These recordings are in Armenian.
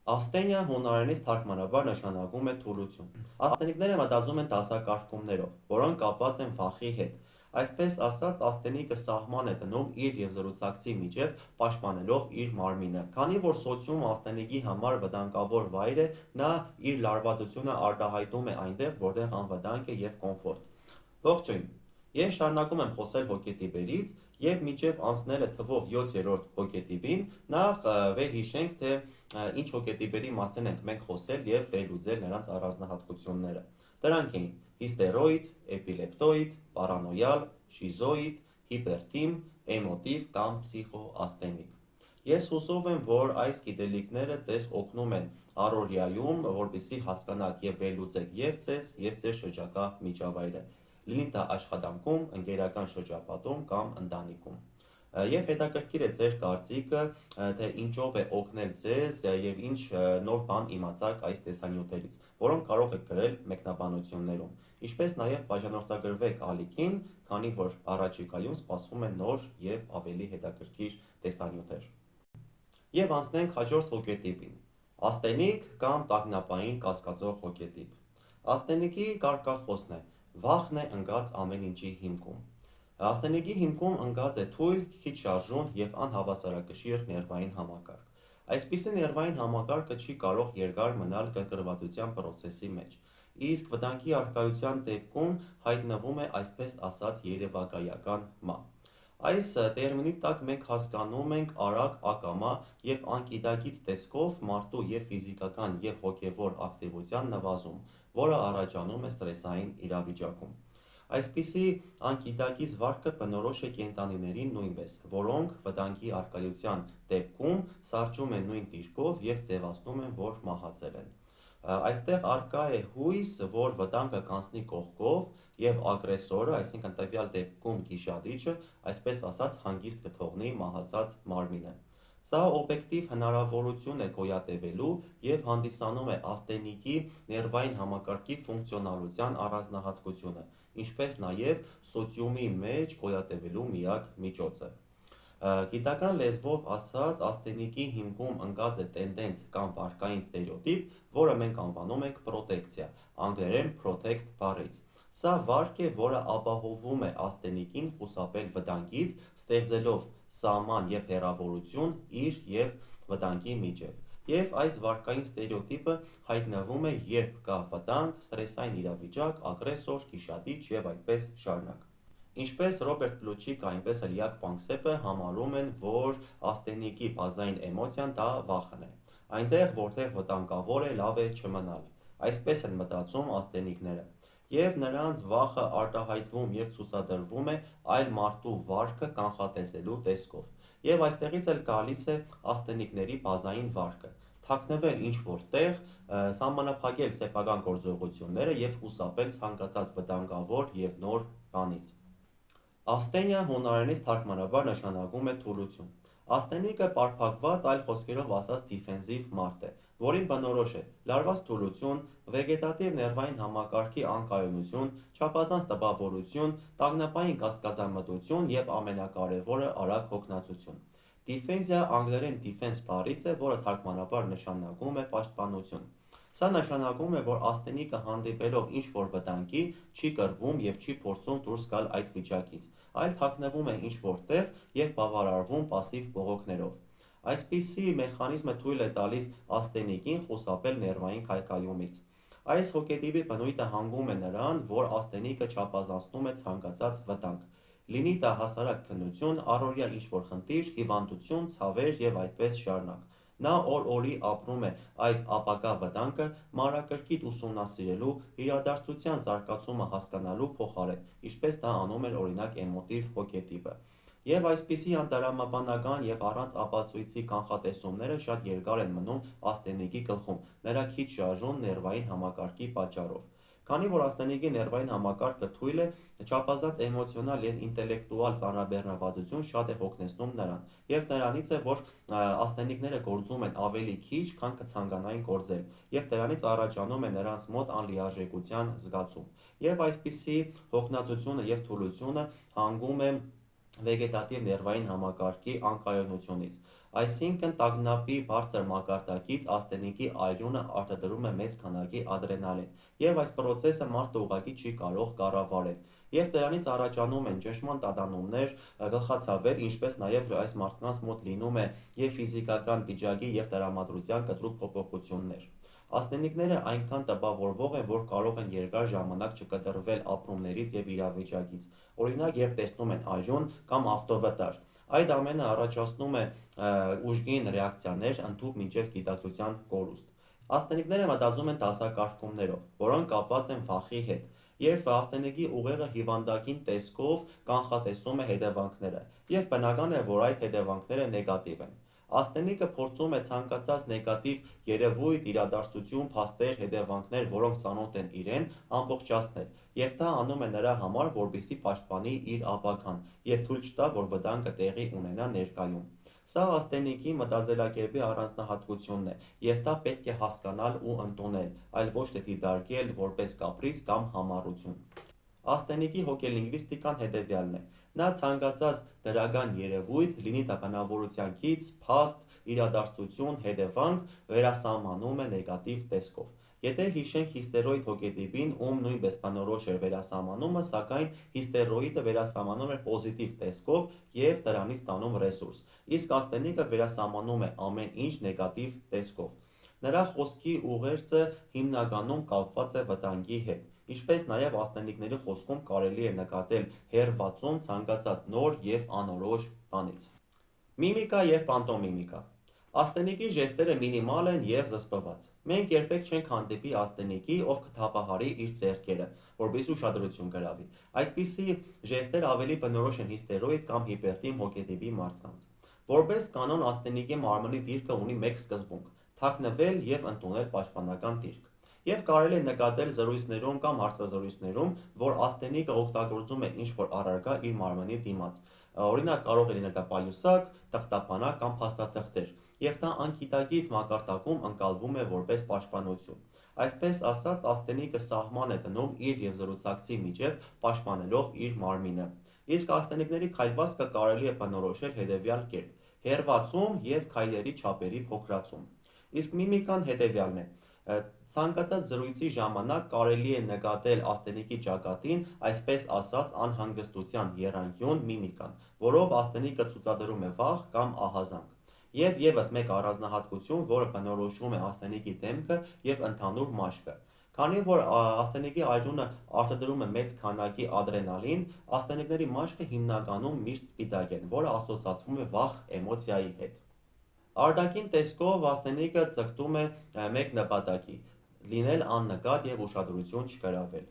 Աստենյա հունարենից թարգմանաբար նշանակում է թուլություն։ Աստենիկները մտածում են դասակարգումներով, որոնք կապված են վախի հետ։ Այսպես ասած, աստենիկը սահման է դնում իր և զրուցակցի միջև, պաշտպանելով իր մարմինը։ Քանի որ սոցիումը աստենիկի համար վտանգավոր վայր է, նա իր լարվածությունը արտահայտում է այնտեղ, որտեղ անվտանգ է և կոմֆորտ։ Ողջույն։ Ես շարունակում եմ խոսել հոգետիպերից և մինչև անցնելը թվով 7-րդ հոգետիպին, նախ վերհիշենք, թե ինչ հոգետիպերի մասին ենք մենք խոսել և վերլուծել նրանց առանձնահատկությունները։ Դրանք էին հիստերոիդ, էպիլեպտոիդ, պարանոյալ, շիզոիդ, հիպերթիմ, էմոտիվ կամ փսիխոաստենիկ։ Ես հուսով եմ, որ այս գիտելիքները ձեզ օգնում են առօրյայում, որպեսզի հասկանաք և վերլուծեք և ձեզ, և ձեր շրջակա միջավայրը, լինի դա աշխատանքում, ընկերական շրջապատում կամ ընտանիքում։ Եվ հետաքրքիր է ձեր կարծիքը, թե ինչով է օգնել ձեզ և ինչ նոր բան իմացաք այս տեսանյութերից, որոնք կարող եք գրել մեկնաբանություններում, ինչպես նաև բաժանորդագրվեք ալիքին, քանի որ առաջիկայում սպասվում են նոր և ավելի հետաքրքիր տեսանյութեր։ Եվ անցնենք հաջորդ հոգետիպին։ Աստենիկ կամ տագնապային կասկածող հոգետիպ։ Աստենիկի կարգախոսն է. վախն է ընկած ամեն ինչի հիմքում։ Աստենիկի հիմքում ընկած է թույլ, քիչ շարժուն և անհավասարակշիռ ներվային համակարգ։ Այսպիսի ներվային համակարգը չի կարող երկար մնալ կրկրվածության պրոցեսի մեջ, իսկ վտանգի առկայության դեպքում հայտնվում է այսպես ասած երևակայական մահ։ Այս տերմինի տակ մենք հասկանում ենք արագ ակամա և անգիտակից տեսքով մարդու և ֆիզիկական և հոգևոր ակտիվության նվազում, որը առաջանում է սթրեսային իրավիճակում։ Այսպիսի անգիտակից վարքը բնորոշ է կենդանիներին նույնպես, որոնք վտանգի առկայության դեպքում սառչում են նույն դիրքով և ձևացնում են, որ մահացել են։ Այստեղ առկա է հույս, որ վտանգը կանցնի կողքով և ագրեսորը, այսինքն տվյալ դեպքում գիշադիչը, այսպես ասած հանգիստ կթողնի մահացած մարմինը։ Սա օբյեկտիվ հնարավորություն է գոյատևելու և հանդիսանում է աստենիկի ներվային համակարգի ֆունկցիոնալության առանձնահատկությունը, ինչպես նաև սոցիումի մեջ գոյատևելու միակ միջոցը։ Գիտական լեզվով ասած, աստենիկի հիմքում ընկած է տենդենց կամ վարքային ստերեոտիպ, որը մենք անվանում ենք պրոտեկցիա, անգլերեն protect բառից։ Սա վարք է, որը ապահովում է աստենիկին խուսափել վտանգից, ստեղծելով սահման և հեռավորություն իր և վտանգի միջև։ Եվ այս վարքային ստերեոտիպը հայտնվում է, երբ կա վտանգ, սթրեսային իրավիճակ, ագրեսոր, գիշադիչ և այդպես շարունակ։ Ինչպես Ռոբերտ Պլուչիկը, այնպես էլ Յակ Պանկսեպը համարում են, որ աստենիկի բազային էմոցիան դա վախն է։ Այնտեղ, որտեղ վտանգավոր է, լավ է չմնալ։ Այսպես են մտածում աստենիկները։ Եվ նրանց վախը արտահայտվում և ցուցադրվում է այլ մարդու վարքը կանխատեսելու տեսքով։ Եվ այստեղից էլ գալիս է աստենիկների բազային վարքը՝ թաքնվել ինչ-որ տեղ, սահմանափակել սեփական գործողությունները և խուսափել ցանկացած վտանգավոր և նոր բանից։ Աստենյա հունարենից թարգմանաբար նշանակում է թուլություն։ Աստենիկը պարփակված, այլ խոսքերով ասած դիֆենզիվ մարդ է, որին բնորոշ է լարված թուլություն, վեգետատիվ ներվային համակարգի անկայունություն, չափազանց տպավորություն, տագնապային կասկածամտություն և ամենակարևորը՝ արագ հոգնածություն։ Դիֆենզիա անգլերեն defense բառից է, որը թարգմանաբար նշանակում է պաշտպանություն։ Սա նշանակում է, որ աստենիկը հանդիպելով ինչ-որ վտանգի, չի կռվում և չի փորձում դուրս գալ այդ վիճակից, այլ թաքնվում է ինչ-որ տեղ և բավարարվում պասիվ բողոքներով։ Այսպիսի մեխանիզմը թույլ է տալիս աստենիկին խուսափել ներվային քայքայումից։ Այս հոգետիպի բնույթը հանգում է նրան, որ աստենիկը չափազանցնում է ցանկացած վտանգ, լինի դա հասարակ քննություն, առօրյա ինչ-որ խնդիր, հիվանդություն, ցավեր և այդպես շարունակ։ Նա օր-օրի ապրում է այդ ապագա վտանգը մանրակրկիտ ուսումնասիրելու, իրադարձության զարգացումը հասկանալու փոխարեն, ինչպես դա անում էր օրինակ էմոտիվ հոգետիպը։ Եվ այսպիսի անտրամաբանական և առանց ապացույցի կանխատեսումները շատ երկար են մնում աստենիկի գլխում, նրա քիչ շարժուն ներվային համակարգի պատճառով։ Քանի որ աստենիկի ներվային համակարգը թույլ է, չափազանց էմոցիոնալ և ինտելեկտուալ ծանրաբեռնվածություն շատ է հոգնեցնում նրան, և նրանից է, որ աստենիկները գործում են ավելի քիչ, քան կցանկանային գործել, և դրանից առաջանում է նրանց մոտ անլիարժեքության զգացում։ Եվ այսպիսի հոգնածությունը և թուլությունը հանգում է վեգետատիվ ներվային համակարգի անկայունությունից։ Այսինքն տագնապի բարձր մակարդակից աստենիկի այրունը արտադրում է մեծ քանակի ադրենալին, և այս պրոցեսը մարդը ուղղակի չի կարող կառավարել։ Եվ դրանից առաջանում են ճնշման տատանումներ, գլխացավեր, ինչպես նաև այս մարդկանց մոտ լինում է և ֆիզիկական վիճակի և տրամադրության կտրուկ փոփոխություններ։ Աստենիկները այնքան տպավորվող են, որ կարող են երկար ժամանակ չկտրվել ապրումներից և իրավիճակից, օրինակ, երբ տեսնում են այրուն կամ ավտովթար։ Այդ ամենը առաջացնում է ուժգին ռեակցիաներ, ընդհուպ մինչև գիտակցության կորուստ։ Աստենիկները մտածում են դասակարգումներով, որոնք կապված են վախի հետ, և աստենիկի ուղեղը հիվանդագին տեսքով կանխատեսում է հետևանքները, և բնական է, որ այդ հետևանքները նեգատիվ են։ Աստենիկը փորձում է ցանկացած նեգատիվ երևույթ, իրադարձություն, փաստեր, հետևանքներ, որոնք ծանոթ են իրեն, ամբողջացնել, և դա անում է նրա համար, որպեսզի պաշտպանի իր ապագան և թույլ չտա, որ վտանգը տեղի ունենա ներկայում։ Սա աստենիկի մտածելակերպի առանձնահատկությունն է, և դա պետք է հասկանալ ու ընդունել, այլ ոչ թե դիտարկել որպես կապրիզ կամ համառություն։ Աստենիկի հոգելինգվիստիկան հետևյալն է. նա ցանկացած դրական երևույթ, լինի դա բնավորության գիծ, փաստ, իրադարձություն, հետևանք, վերասահմանում է նեգատիվ տեսքով։ Եթե հիշենք հիստերոիդ հոգետիպին, ում նույնպես բնորոշ էր վերասահմանումը, սակայն հիստերոիդը վերասահմանում էր պոզիտիվ տեսքով և դրանից ստանում ռեսուրս, իսկ աստենիկը վերասահմանում է ամեն ինչ նեգատիվ տեսքով։ Նրա խոսքի ուղերձը հիմնականում կապված է վտանգի հետ, ինչպես նաև աստենիկների խոսքում կարելի է նկատել հեռացում ցանկացած նոր և անորոշ բանից։ Միմիկա և պանտոմիմիկա։ Աստենիկի ժեստերը մինիմալ են և զսպված։ Մենք երբեք չենք հանդիպի աստենիկի, ով կթափահարի իր ձեռքերը, որպեսզի ուշադրություն գրավի։ Այդպիսի ժեստեր ավելի բնորոշ են հիստերոիդ կամ հիպերտիմ հոգետիպի մարդկանց։ Որպես կանոն, աստենիկի մարմնի դիրքը ունի մեկ սկզբունք՝ թաքնվել և ընդունել պաշտպանական դիրք։ Եվ կարելի է նկատել զրույցներում կամ հարցազրույցներում, որ աստենիկը օգտագործում է ինչ-որ առարկա իր մարմնի դիմաց։ Օրինակ, կարող է լինել դա պայուսակ, թղթապանակ կամ փաստաթղթեր, և դա անգիտակից մակարդակում ընկալվում է որպես պաշտպանություն։ Այսպես ասած, աստենիկը սահման է դնում իր և զրուցակցի միջև, պաշտպանելով իր մարմինը։ Իսկ աստենիկների քայլվածքը կարելի է բնորոշել հետևյալ կերպ՝ հեռացում և քայլերի չափերի փոքրացում։ Իսկ միմիկան հետևյալն է. ցանկացած զրույցի ժամանակ կարելի է նկատել աստենիկի ճակատին, այսպես ասած, անհանգստության եռանկյուն միմիկան, որով աստենիկը ցուցադրում է վախ կամ ահազանգ։ Եվ ևս մեկ առանձնահատկություն, որը բնորոշում է աստենիկի դեմքը և ընդհանուր մաշկը։ Քանի որ աստենիկի այրունը արտադրում է մեծ քանակի ադրենալին, աստենիկների մաշկը հիմնականում միշտ սպիտակ են, որը ասոցացվում է վախ էմոցիայի հետ։ Արտաքին տեսքով աստենիկը ձգտում է մեկ նպատակի՝ լինել աննկատ և ուշադրություն չգրավել։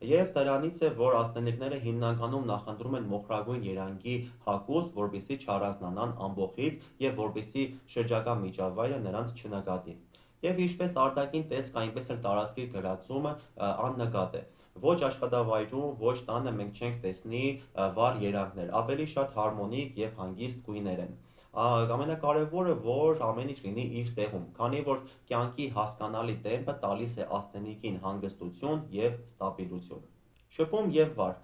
Եվ դրանից է, որ աստենիկները հիմնականում նախընտրում են մոխրագույն երանգի հագուստ, որպեսզի չառանձնանան ամբոխից և որպեսզի շրջակա միջավայրը նրանց չնկատի։ Եվ ինչպես արտաքին տեսք, այնպես էլ տարածքի գրացումը աննկատ է։ Ոչ աշխատավայրում, ոչ տանը մենք չենք տեսնի վառ երանգներ, ավելի շատ հարմոնիկ և հանգիստ գույներ են։ Ամենակարևորը, որ ամեն ինչ լինի իր տեղում, քանի որ կյանքի հասկանալի տեմպը տալիս է աստենիկին հանգստություն և ստաբիլություն։ Շփում և վարք։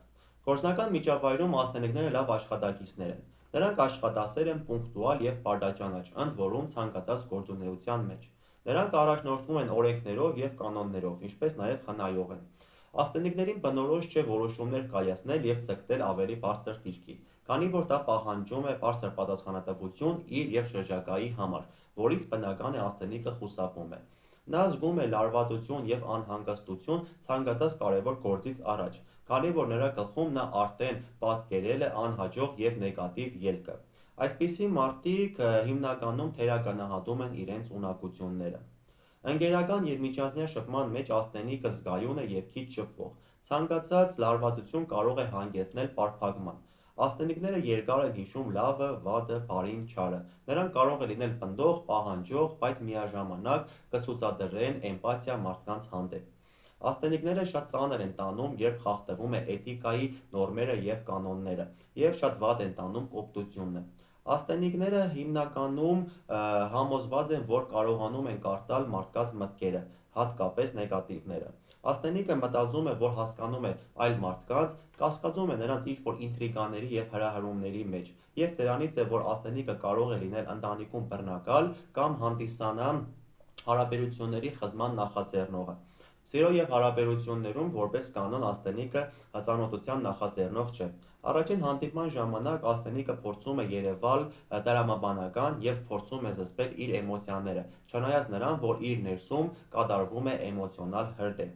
Գործնական միջավայրում աստենիկները լավ աշխատակիցներ են։ Նրանք աշխատասեր են, պունկտուալ և բարդաճանաչ, ընդ որում ցանկացած գործունեության մեջ։ Նրանք առաջնորդվում են օրենքներով և կանոններով, ինչպես նաև խնայող են։ Աստենիկներին բնորոշ չէ որոշումներ կայացնել և ձգտել ավելի բարձր դիրքի, քանի որ դա պահանջում է բարձր պատասխանատվություն իր և շրջակայի համար, որից բնական է աստենիկը խուսափում է։ Նա զգում է լարվածություն և անհանգստություն ցանկացած կարևոր գործից առաջ, քանի որ նրա գլխում նա արդեն պատկերել է անհաջող և նեգատիվ ելքը։ Այսպիսի մարդիկ հիմնականում թերագնահատում են իրենց ունակությունները։ Ընկերական և միջանձնյա շփման մեջ աստենիկը զգայուն է և քիչ շփվող։ Ցանկացած լարվածություն կարող է հանգեցնել պարփակման։ Աստենիկները երկար են հիշում լավը, վատը, բարին, չարը։ Նրանք կարող են լինել պնդող, պահանջող, բայց միաժամանակ կցուցադրեն էմպաթիա մարդկանց հանդեպ։ Աստենիկները շատ ծանր են տանում, երբ խախտվում է էթիկայի նորմերը և կանոնները, և շատ վատ են տանում կոպտությունը։ Աստենիկները հիմնականում համոզված են, որ կարողանում են կարդալ մարդկանց մտքերը, հատկապես նեգատիվները։ Աստենիկը մտածում է, որ հասկանում է այլ մարդկանց, կասկածում է նրանց ինչ-որ ինտրիգաների և հրահրումների մեջ, և դրանից է, որ աստենիկը կարող է լինել ընտանիքում բռնակալ կամ հանդիսանա հարաբերությունների խզման նախաձեռնողը։ Սիրո և հարաբերություններում որպես կանոն աստենիկը ծանոթության նախաձեռնող չէ։ Առաջին հանդիպման ժամանակ աստենիկը փորձում է երևալ տրամաբանական և փորձում է զսպել իր էմոցիաները, չնայած նրան, որ իր ներսում կատարվում է էմոցիոնալ հրդեհ։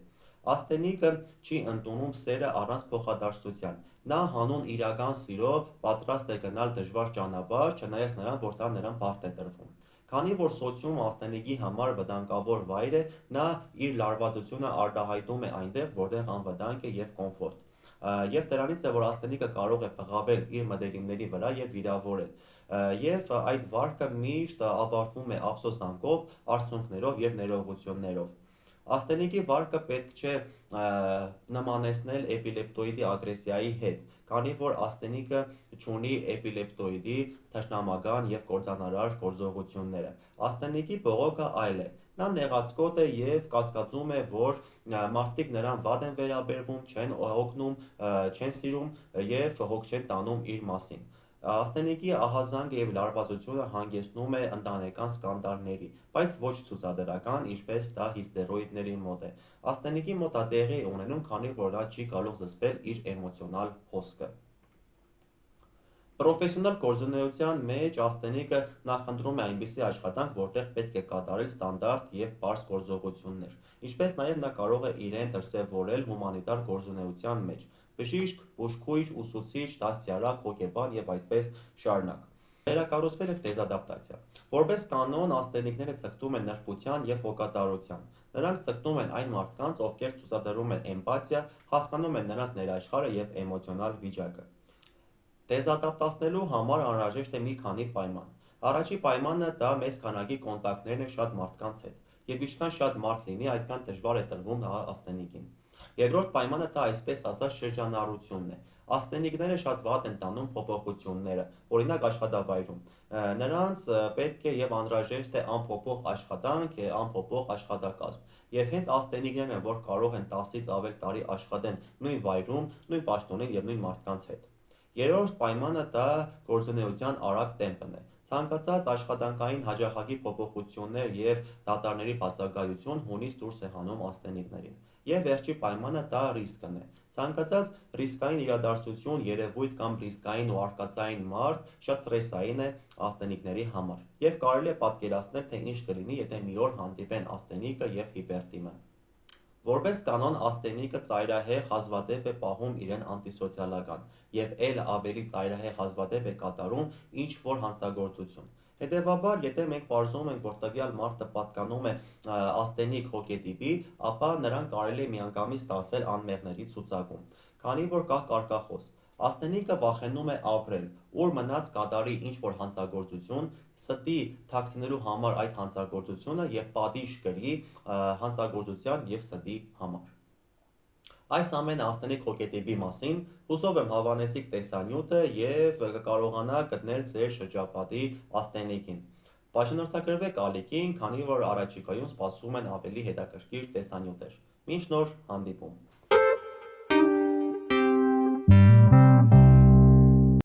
Աստենիկը չի ընդունում սերը առանց փոխադարձության։ Նա հանուն իրական սիրո պատրաստ է գնալ դժվար ճանապարհ, չնայած նրան, որ դա նրան բարդ է տրվում։ Քանի որ սոցիումը աստենիկի համար վտանգավոր վայր է, նա իր լարվածությունը արտահայտում է այնտեղ, որտեղ անվտանգ է և կոմֆորտ։ Եվ դրանից է, որ աստենիկը կարող է բղավել իր մտերիմների վրա և վիրավորել։ Եվ այդ վարկը միշտ ավարտվում է ափսոսանքով, արցունքներով և ներողություններով։ Աստենիկի վարկը պետք չէ նմանեցնել էպիլեպտոիդի ագրեսիայի հետ, քանի որ աստենիկը չունի էպիլեպտոիդի թշնամական և կործանարար գործողությունները։ Աստենիկի բողոքը այլ է։ Նա նեղացկոտ է և կասկածում է, որ մարդիկ նրան վատ են վերաբերվում, չեն օգնում, չեն սիրում և հոգ չեն տանում իր մասին։ Աստենիկի ահազանգը և լարվածությունը հանգեցնում է ընտանեկան սկանդալների, բայց ոչ ցուցադրական, ինչպես դա հիստերոիդների մոտ է։ Աստենիկի մոտ դա տեղի է ունենում, քանի որ նա չի կարող զսպել իր էմոցիոնալ հոսքը։ Պրոֆեսիոնալ գործունեության մեջ աստենիկը նախընտրում է այնպիսի աշխատանք, որտեղ պետք է կատարել ստանդարտ և պարզ գործողություններ, ինչպես նաև նա կարող է իրեն դրսևորել հումանիտար գործունեության մեջ՝ բժիշկ, բուժքույր, ուսուցիչ, դաստիարակ, հոգեբան և այդպես շարունակ։ Վերակառուցվել և դեզադապտացիա։ Որպես կանոն, աստենիկները ձգտում են նրբության և հոգատարության։ Նրանք ձգտում են այն մարդկանց, ովքեր ցուցադրում են էմպաթիա, հասկանում են նրանց ներաշխարհը և էմոցիոնալ վիճակը։ Դեզադապտացնելու համար անհրաժեշտ է մի քանի պայման։ Առաջի պայմանը դա մեծ քանակի կոնտակտներն է շատ մարդկանց հետ, և ինչքան շատ մարդ լինի, այդքան դժվար է տրվում աստենիկին։ Երկրորդ պայմանը դա այսպես ասած շրջանառությունն է։ Աստենիկները շատ վատ են տանում փոփոխությունները, օրինակ աշխատավայրում։ Նրանց պետք է և անհրաժեշտ է անփոփոխ աշխատանք, անփոփոխ աշխատակազմ։ Եվ հենց աստենիկներն են, որ կարող են 10-ից ավել տարի աշխատեն նույն վայրում, նույն պաշտոնին և նույն մարդկանց հետ։ Երրորդ պայմանը դա գործունեության արագ տեմպն է։ Ցանկացած աշխատանքային հաճախակի փոփոխություններ և դատարների բացակայություն հունից դուրս է հանում աստենիկներին։ Եվ վերջի պայմանը դա ռիսկն է։ Ցանկացած ռիսկային իրադարձություն, երևույթ կամ ռիսկային ու արկածային մարդ շատ սթրեսային է աստենիկների համար։ Եվ կարելի է պատկերացնել, թե ինչ կլինի, եթե մի օր հանդիպեն աստենիկը և հիպերտիմը։ Որպես կանոն, աստենիկը ծայրահեղ հազվադեպ է պահում իրեն անտիսոցիալական և էլ ավելի ծայրահեղ հազվադեպ է կատարում ինչ-որ հանցագործություն։ Հետևաբար, եթե մենք պարզում ենք, որ տվյալ մարդը պատկանում է աստենիկ հոգետիպի, ապա նրան կարելի է միանգամից դասել անմեղների ցուցակում։ Քանի որ կա կարգախոս. աստենիկը վախենում է ապրել, ուր մնաց կատարի ինչ-որ հանցագործություն, ստի թաքցնելու համար այդ հանցագործությունը և պատիժ կրի հանցագործության և ստի համար։ Այս ամենը աստենիկ հոգետիպի մասին, հուսով եմ հավանեցիք տեսանյութը և կկարողանաք գտնել ձեր շրջապատի աստենիկին։ Բաժանորդագրվեք ալիքին, քանի որ առաջիկայում սպասում են ավելի հետաքրքիր տեսանյութեր։ Մինչ նոր հանդիպում։